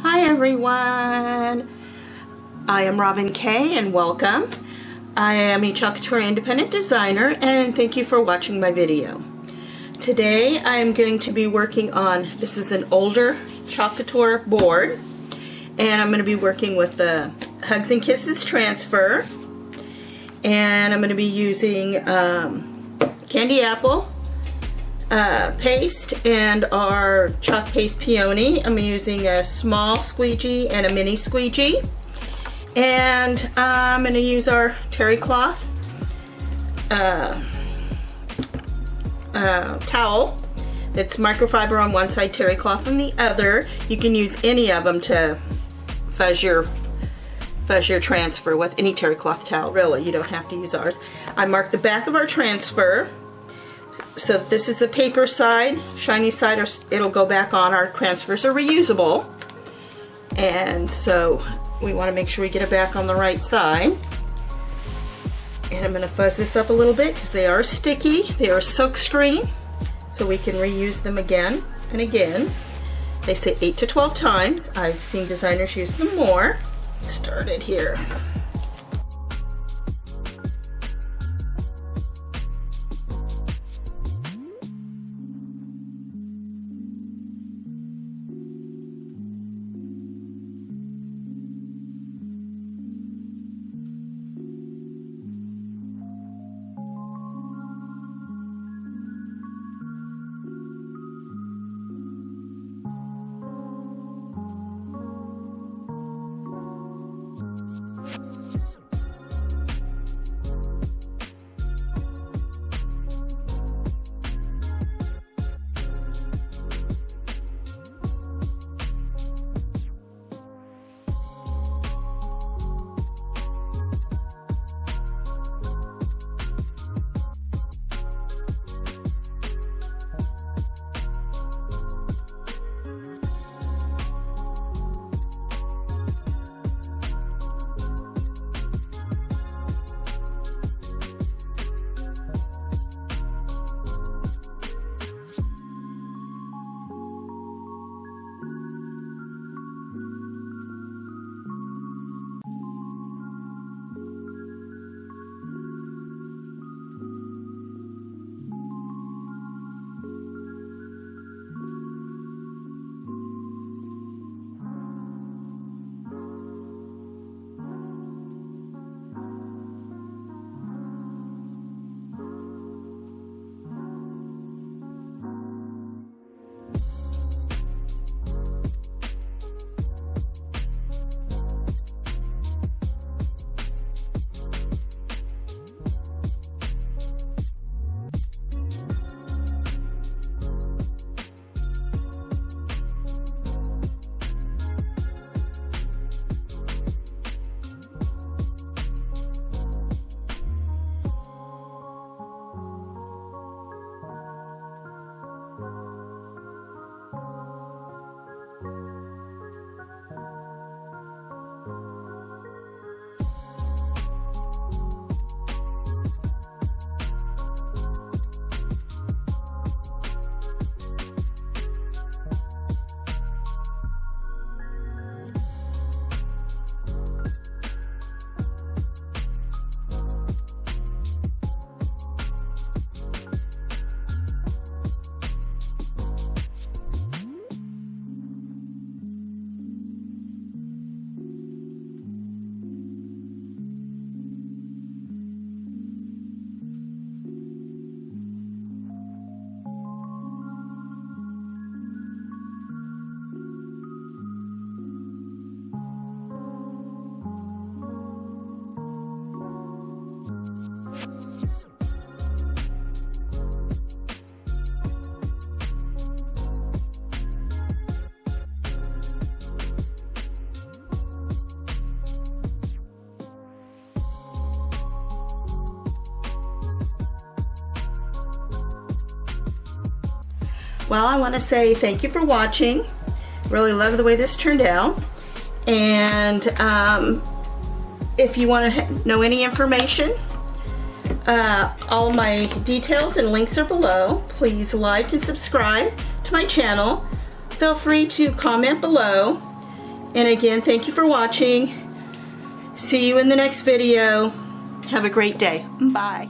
Hi everyone, I am Robin Kay and welcome. I am a Chalk Couture independent designer and thank you for watching my video. Today I am going to be working on, this is an older Chalk Couture board, and I'm going to be working with the Hugs and Kisses transfer, and I'm going to be using candy apple paste and our chalk paste peony. I'm using a small squeegee and a mini squeegee, and I'm going to use our terry cloth towel that's microfiber on one side, terry cloth on the other. You can use any of them to fuzz your transfer with any terry cloth towel, really. You don't have to use ours. I marked the back of our transfer. So this is the paper side, shiny side, or it'll go back on. Our transfers are reusable, and so we want to make sure we get it back on the right side. And I'm going to fuzz this up a little bit because they are sticky. They are silk screen, so we can reuse them again and again. They say 8 to 12 times. I've seen designers use them more. Started here. Well, I want to say thank you for watching. Really love the way this turned out. And if you want to know any information, all my details and links are below. Please like and subscribe to my channel. Feel free to comment below. And again, thank you for watching. See you in the next video. Have a great day. Bye.